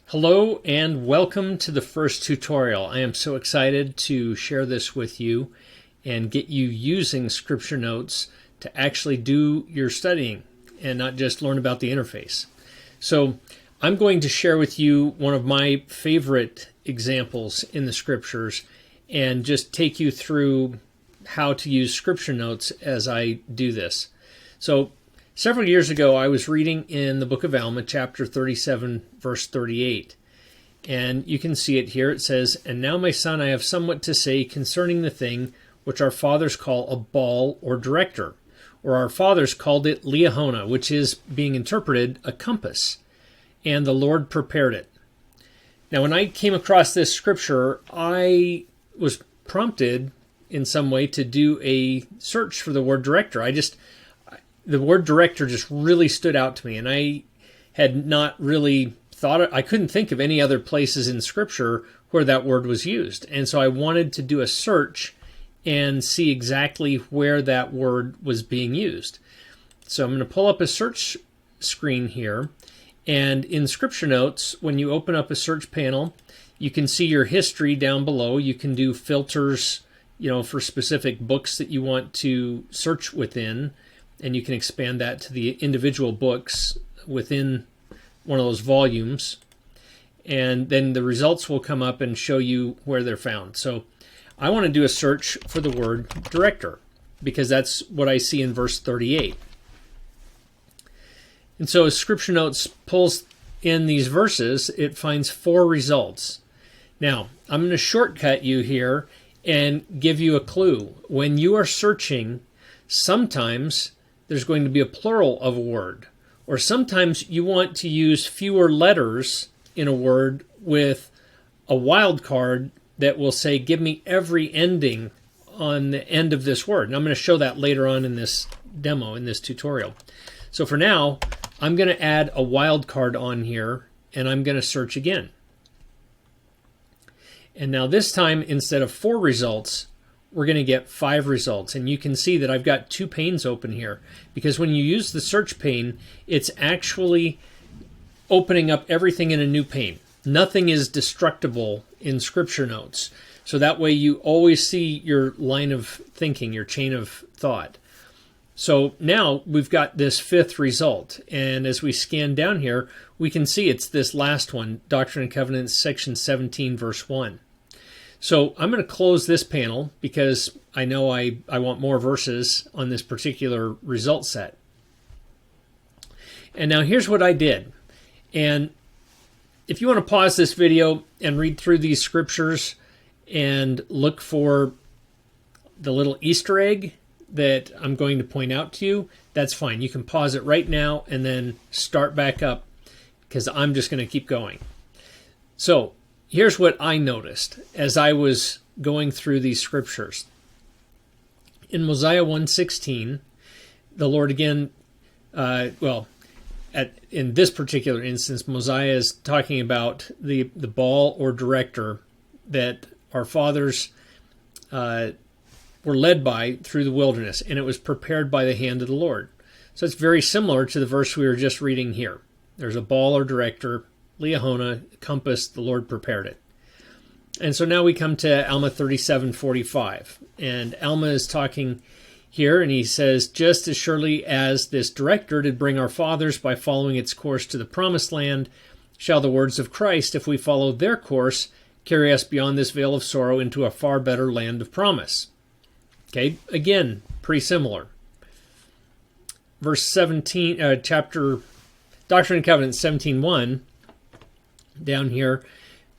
Hello and welcome to the first tutorial. I am so excited to share this with you and get you using Scripture Notes to actually do your studying and not just learn about the interface. So I'm going to share with you one of my favorite examples in the Scriptures and just take you through how to use Scripture Notes as I do this. So several years ago, I was reading in the book of Alma, chapter 37, verse 38. And you can see it here. It says, "And now, my son, I have somewhat to say concerning the thing which our fathers call a ball or director, or our fathers called it Liahona, which is, being interpreted, a compass. And the Lord prepared it." Now, when I came across this scripture, I was prompted in some way to do a search for the word director. The word director just really stood out to me, and I had not really I couldn't think of any other places in Scripture where that word was used. And so I wanted to do a search and see exactly where that word was being used. So I'm going to pull up a search screen here, and in Scripture Notes, when you open up a search panel, you can see your history down below. You can do filters, for specific books that you want to search within, and you can expand that to the individual books within one of those volumes. And then the results will come up and show you where they're found. So I want to do a search for the word director because that's what I see in verse 38. And so as Scripture Notes pulls in these verses, it finds 4 results. Now, I'm going to shortcut you here and give you a clue. When you are searching, sometimes there's going to be a plural of a word, or sometimes you want to use fewer letters in a word with a wildcard that will say, give me every ending on the end of this word. And I'm going to show that later on in this demo, in this tutorial. So for now, I'm going to add a wildcard on here, and I'm going to search again. And now this time, instead of 4 results, we're going to get 5 results. And you can see that I've got 2 panes open here, because when you use the search pane, it's actually opening up everything in a new pane. Nothing is destructible in Scripture Notes. So that way you always see your line of thinking, your chain of thought. So now we've got this 5th result. And as we scan down here, we can see it's this last one, Doctrine and Covenants, section 17, verse 1. So I'm going to close this panel because I know I want more verses on this particular result set. And now here's what I did. And if you want to pause this video and read through these scriptures and look for the little Easter egg that I'm going to point out to you, that's fine. You can pause it right now and then start back up because I'm just going to keep going. So here's what I noticed as I was going through these scriptures. In Mosiah 1:16, the Lord again, in this particular instance, Mosiah is talking about the ball or director that our fathers were led by through the wilderness, and it was prepared by the hand of the Lord. So it's very similar to the verse we were just reading here. There's a ball or director, Liahona, compass, the Lord prepared it. And so now we come to Alma 37:45. And Alma is talking here, and he says, "Just as surely as this director did bring our fathers by following its course to the promised land, shall the words of Christ, if we follow their course, carry us beyond this vale of sorrow into a far better land of promise." Okay, again, pretty similar. Verse 17, chapter Doctrine and Covenants 17:1. Down here,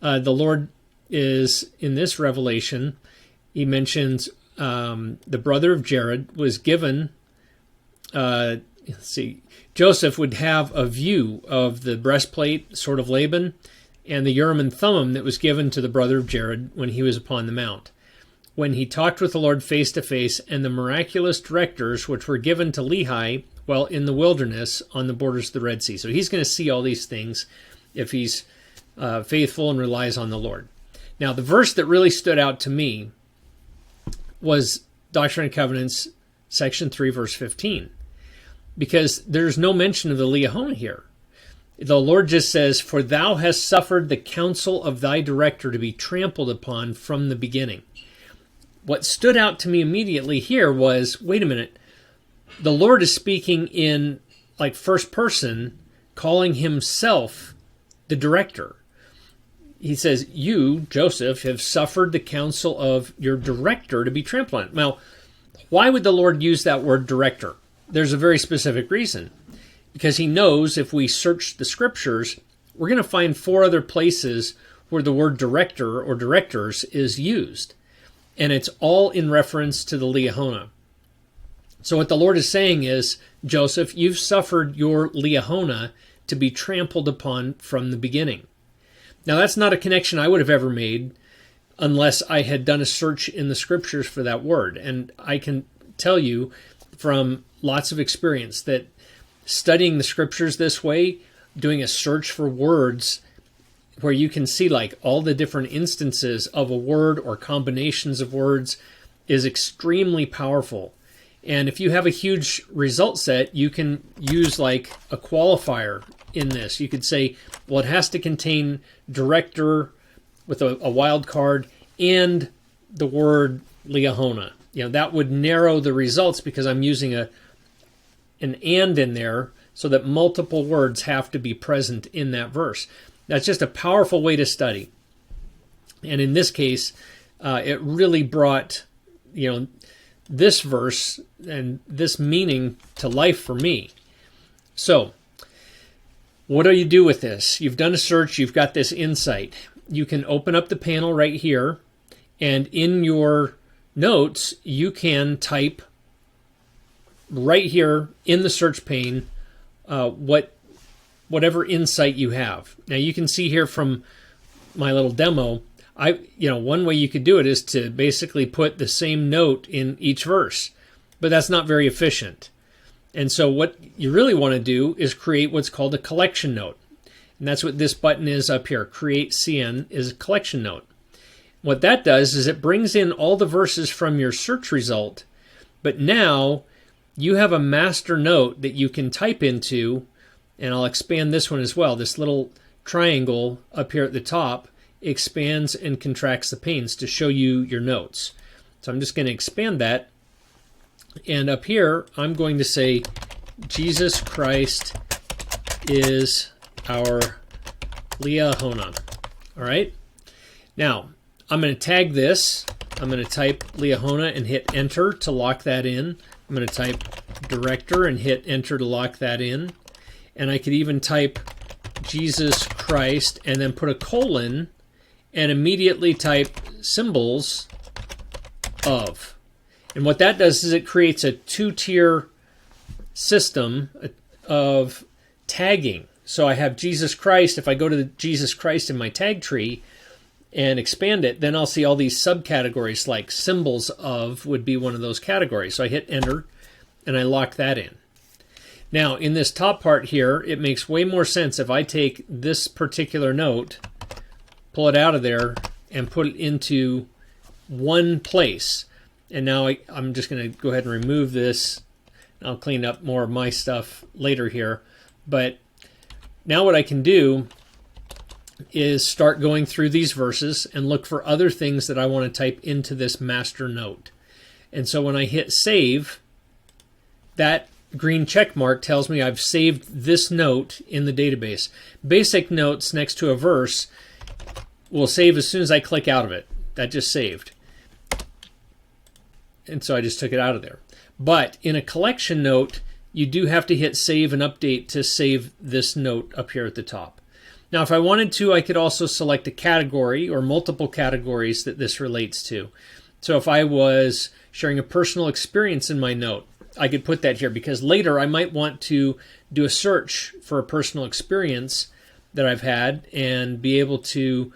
the Lord is, in this revelation, he mentions the brother of Jared was given, Joseph would have a view of the breastplate, sword of Laban, and the Urim and Thummim that was given to the brother of Jared when he was upon the mount, when he talked with the Lord face to face, and the miraculous directors which were given to Lehi while in the wilderness on the borders of the Red Sea. So he's going to see all these things if he's faithful and relies on the Lord. Now, the verse that really stood out to me was Doctrine and Covenants, section 3, verse 15, because there's no mention of the Liahona here. The Lord just says, "For thou hast suffered the counsel of thy director to be trampled upon from the beginning." What stood out to me immediately here was, wait a minute, the Lord is speaking in like first person, calling himself the director. He says, "You, Joseph, have suffered the counsel of your director to be trampled on." Now, why would the Lord use that word director? There's a very specific reason. Because he knows if we search the scriptures, we're going to find 4 other places where the word director or directors is used. And it's all in reference to the Liahona. So what the Lord is saying is, Joseph, you've suffered your Liahona to be trampled upon from the beginning. Now that's not a connection I would have ever made unless I had done a search in the scriptures for that word. And I can tell you from lots of experience that studying the scriptures this way, doing a search for words where you can see like all the different instances of a word or combinations of words is extremely powerful. And if you have a huge result set, you can use like a qualifier in this. You could say, well, it has to contain director with a wild card and the word Liahona. That would narrow the results because I'm using an and in there so that multiple words have to be present in that verse. That's just a powerful way to study. And in this case, it really brought, this verse and this meaning to life for me. So, what do you do with this? You've done a search, you've got this insight. You can open up the panel right here, and in your notes, you can type right here in the search pane whatever insight you have. Now you can see here from my little demo, one way you could do it is to basically put the same note in each verse, but that's not very efficient. And so what you really want to do is create what's called a collection note. And that's what this button is up here. Create CN is a collection note. What that does is it brings in all the verses from your search result, but now you have a master note that you can type into, and I'll expand this one as well. This little triangle up here at the top expands and contracts the panes to show you your notes. So I'm just going to expand that, and up here I'm going to say Jesus Christ is our Liahona. All right. Now I'm going to tag this. I'm going to type Liahona and hit enter to lock that in. I'm going to type director and hit enter to lock that in. And I could even type Jesus Christ and then put a colon and immediately type symbols of. And what that does is it creates a 2-tier system of tagging. So I have Jesus Christ. If I go to the Jesus Christ in my tag tree and expand it, then I'll see all these subcategories, like symbols of would be one of those categories. So I hit enter and I lock that in. Now in this top part here, it makes way more sense if I take this particular note, pull it out of there and put it into one place. And now I'm just going to go ahead and remove this. I'll clean up more of my stuff later here. But now what I can do is start going through these verses and look for other things that I want to type into this master note. And so when I hit save, that green check mark tells me I've saved this note in the database. Basic notes next to a verse will save as soon as I click out of it. That just saved. And so I just took it out of there. But in a collection note, you do have to hit save and update to save this note up here at the top. Now, if I wanted to, I could also select a category or multiple categories that this relates to. So if I was sharing a personal experience in my note, I could put that here because later I might want to do a search for a personal experience that I've had and be able to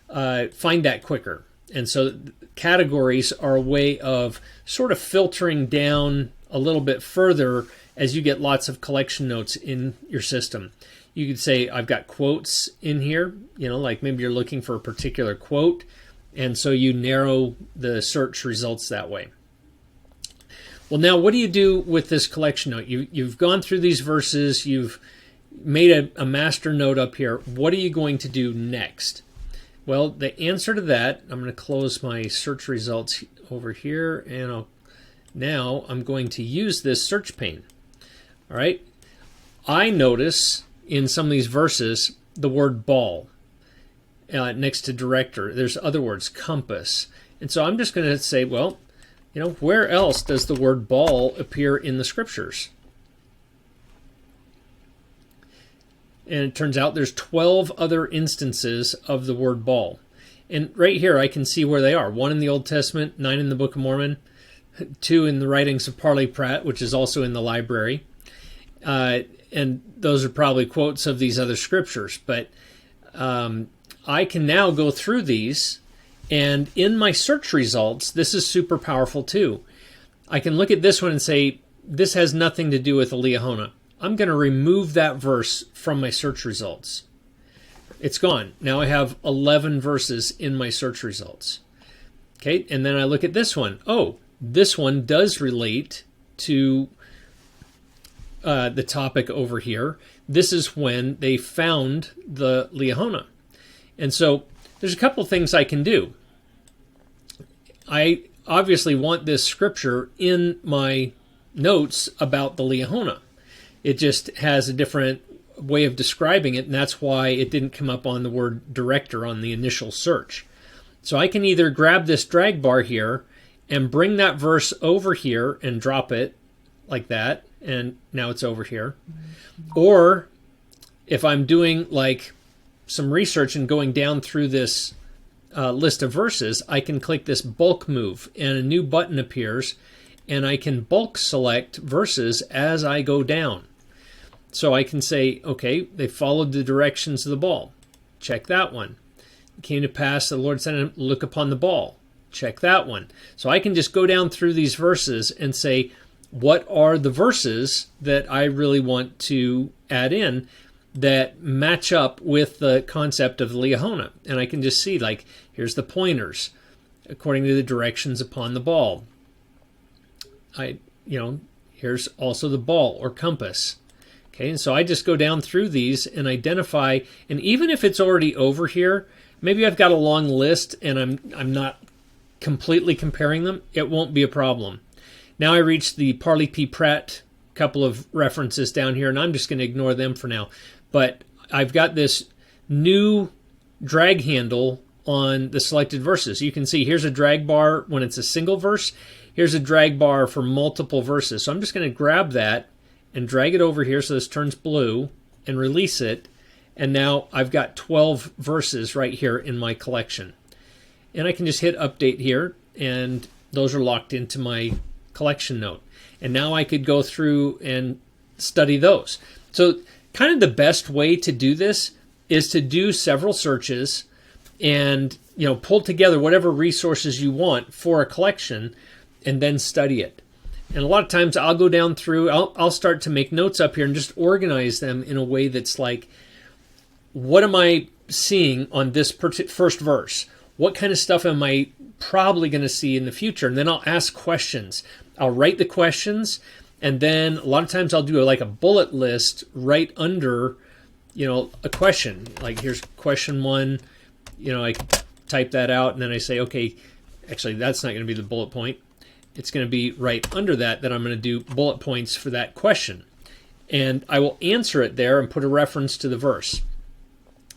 find that quicker. And so categories are a way of sort of filtering down a little bit further as you get lots of collection notes in your system. You could say, I've got quotes in here, like maybe you're looking for a particular quote, and so you narrow the search results that way. Well, now what do you do with this collection note? You've gone through these verses, you've made a master note up here. What are you going to do next? Well, the answer to that, I'm going to close my search results over here, and now I'm going to use this search pane. All right. I notice in some of these verses the word ball next to director. There's other words, compass. And so I'm just going to say, well, where else does the word ball appear in the scriptures? And it turns out there's 12 other instances of the word ball. And right here I can see where they are. 1 in the Old Testament, 9 in the Book of Mormon, 2 in the writings of Parley Pratt, which is also in the library. And those are probably quotes of these other scriptures. But I can now go through these, and in my search results, this is super powerful too. I can look at this one and say, this has nothing to do with the Liahona. I'm going to remove that verse from my search results. It's gone. Now I have 11 verses in my search results. Okay, and then I look at this one. Oh, this one does relate to the topic over here. This is when they found the Liahona. And so there's a couple things I can do. I obviously want this scripture in my notes about the Liahona. It just has a different way of describing it, and that's why it didn't come up on the word director on the initial search. So I can either grab this drag bar here and bring that verse over here and drop it like that, and now it's over here. Or if I'm doing like some research and going down through this list of verses, I can click this bulk move and a new button appears, and I can bulk select verses as I go down. So I can say, okay, they followed the directions of the ball. Check that one. It came to pass, the Lord said, look upon the ball. Check that one. So I can just go down through these verses and say, what are the verses that I really want to add in that match up with the concept of the Liahona? And I can just see, like, here's the pointers according to the directions upon the ball. Here's also the ball or compass. Okay, and so I just go down through these and identify, and even if it's already over here, maybe I've got a long list and I'm not completely comparing them, it won't be a problem. Now I reach the Parley P. Pratt couple of references down here, and I'm just going to ignore them for now. But I've got this new drag handle on the selected verses. You can see here's a drag bar when it's a single verse. Here's a drag bar for multiple verses. So I'm just going to grab that and drag it over here so this turns blue and release it. And now I've got 12 verses right here in my collection. And I can just hit update here, and those are locked into my collection note. And now I could go through and study those. So kind of the best way to do this is to do several searches and pull together whatever resources you want for a collection and then study it. And a lot of times I'll go down through, I'll start to make notes up here and just organize them in a way that's like, what am I seeing on this first verse? What kind of stuff am I probably going to see in the future? And then I'll ask questions. I'll write the questions, and then a lot of times I'll do like a bullet list right under, a question. Like here's question 1, I type that out, and then I say, okay, actually that's not going to be the bullet point. It's going to be right under that I'm going to do bullet points for that question. And I will answer it there and put a reference to the verse.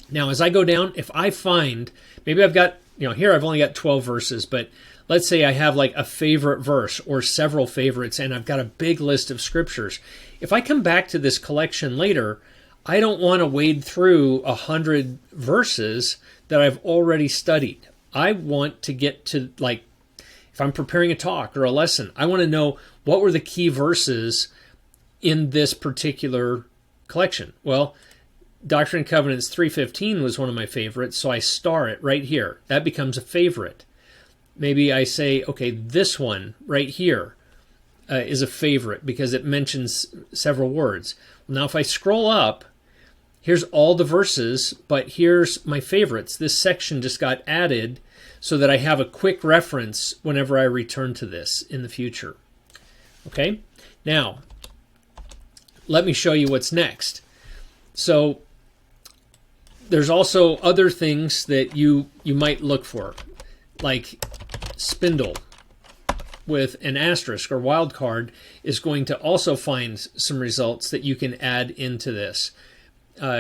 Now, as I go down, if I find, maybe I've got, here I've only got 12 verses, but let's say I have like a favorite verse or several favorites, and I've got a big list of scriptures. If I come back to this collection later, I don't want to wade through 100 verses that I've already studied. I want to get to, like, if I'm preparing a talk or a lesson, I want to know what were the key verses in this particular collection. Well, Doctrine and Covenants 3:15 was one of my favorites, so I star it right here. That becomes a favorite. Maybe I say, okay, this one right here is a favorite because it mentions several words. Now, if I scroll up, here's all the verses, but here's my favorites. This section just got added so that I have a quick reference whenever I return to this in the future. Okay? Now, let me show you what's next. So there's also other things that you might look for, like spindle with an asterisk or wildcard is going to also find some results that you can add into this.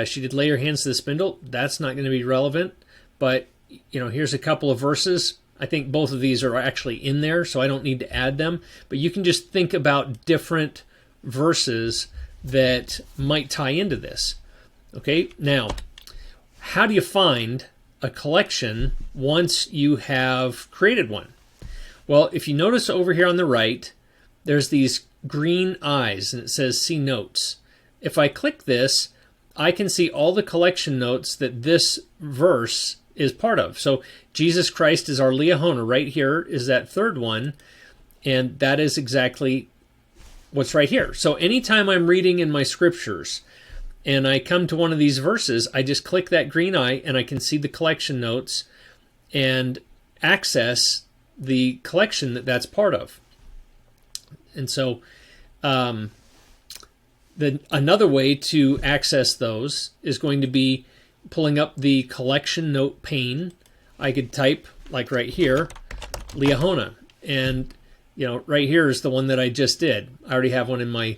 She did lay her hands to the spindle. That's not going to be relevant, but here's a couple of verses. I think both of these are actually in there, so I don't need to add them, but you can just think about different verses that might tie into this. Okay, now, how do you find a collection once you have created one? Well, if you notice over here on the right, there's these green eyes, and it says See Notes. If I click this, I can see all the collection notes that this verse is part of. So Jesus Christ is our Liahona. Right here is that third one, and that is exactly what's right here. So anytime I'm reading in my scriptures and I come to one of these verses, I just click that green eye and I can see the collection notes and access the collection that's part of. And so another way to access those is going to be pulling up the collection note pane. I could type, like right here, Liahona, and right here is the one that I just did. I already have one in my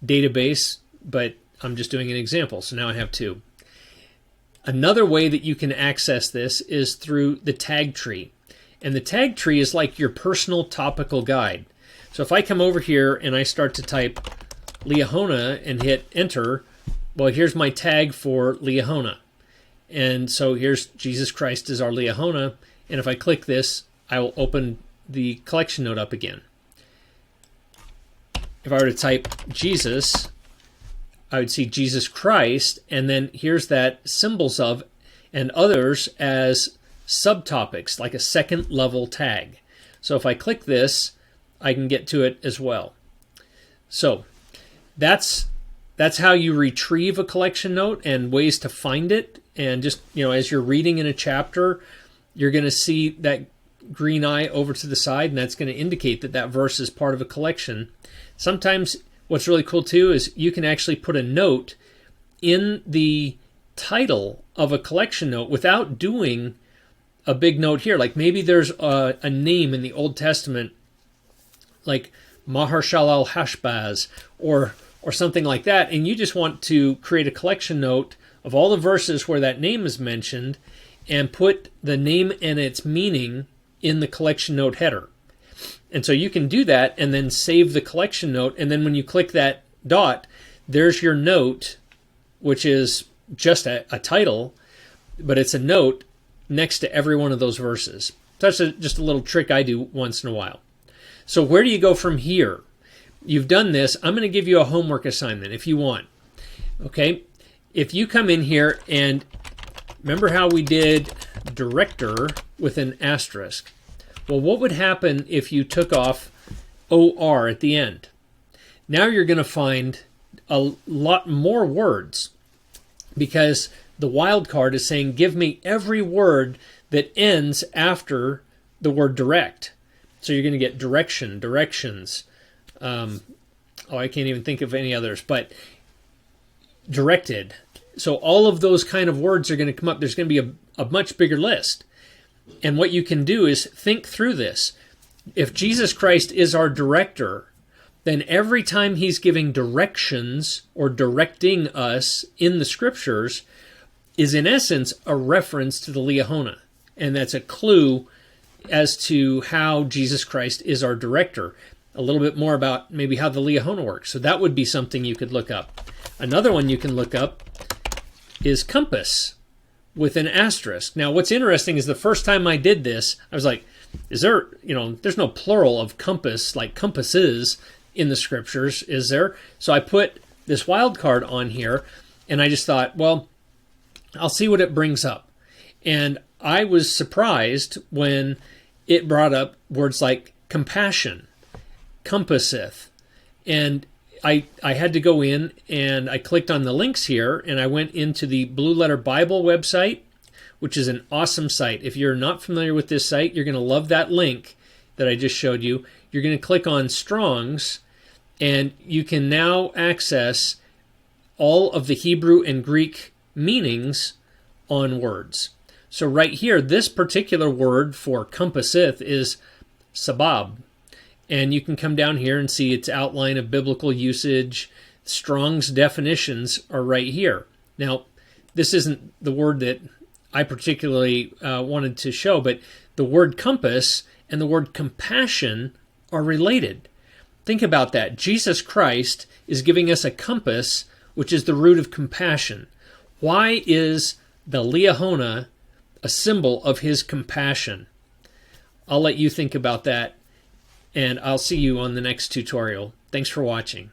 database, but I'm just doing an example, so now I have two. Another way that you can access this is through the tag tree. And the tag tree is like your personal topical guide. So if I come over here and I start to type Liahona and hit enter, well, here's my tag for Liahona. And so here's Jesus Christ is our Liahona. And if I click this, I will open the collection note up again. If I were to type Jesus, I would see Jesus Christ, and then here's that symbols of and others as subtopics, like a second level tag. So if I click this, I can get to it as well. So that's how you retrieve a collection note and ways to find it. And just, as you're reading in a chapter, you're going to see that green eye over to the side, and that's going to indicate that that verse is part of a collection. Sometimes what's really cool too is you can actually put a note in the title of a collection note without doing a big note here. Like maybe there's a name in the Old Testament, like Maher-shalal-hash-baz or something like that, and you just want to create a collection note of all the verses where that name is mentioned and put the name and its meaning in the collection note header. And so you can do that and then save the collection note, and then when you click that dot, there's your note, which is just a title, but it's a note next to every one of those verses. That's just a little trick I do once in a while. So where do you go from here? You've done this. I'm going to give you a homework assignment if you want. Okay? If you come in here and remember how we did director with an asterisk? Well, what would happen if you took off OR at the end? Now you're going to find a lot more words because the wildcard is saying, give me every word that ends after the word direct. So you're going to get direction, directions. I can't even think of any others, but directed. So all of those kind of words are going to come up. There's going to be a much bigger list. And what you can do is think through this. If Jesus Christ is our director, then every time he's giving directions or directing us in the scriptures is in essence a reference to the Liahona. And that's a clue as to how Jesus Christ is our director. A little bit more about maybe how the Liahona works. So that would be something you could look up. Another one you can look up is compass with an asterisk. Now, what's interesting is the first time I did this, I was like, is there, there's no plural of compass, like compasses in the scriptures, is there? So I put this wildcard on here, and I just thought, well, I'll see what it brings up. And I was surprised when it brought up words like compassion, compasseth, and I had to go in and I clicked on the links here and I went into the Blue Letter Bible website, which is an awesome site. If you're not familiar with this site, you're going to love that link that I just showed you. You're going to click on Strong's and you can now access all of the Hebrew and Greek meanings on words. So right here, this particular word for compasseth is sabab. And you can come down here and see its outline of biblical usage. Strong's definitions are right here. Now, this isn't the word that I particularly wanted to show, but the word compass and the word compassion are related. Think about that. Jesus Christ is giving us a compass, which is the root of compassion. Why is the Liahona a symbol of his compassion? I'll let you think about that, and I'll see you on the next tutorial. Thanks for watching.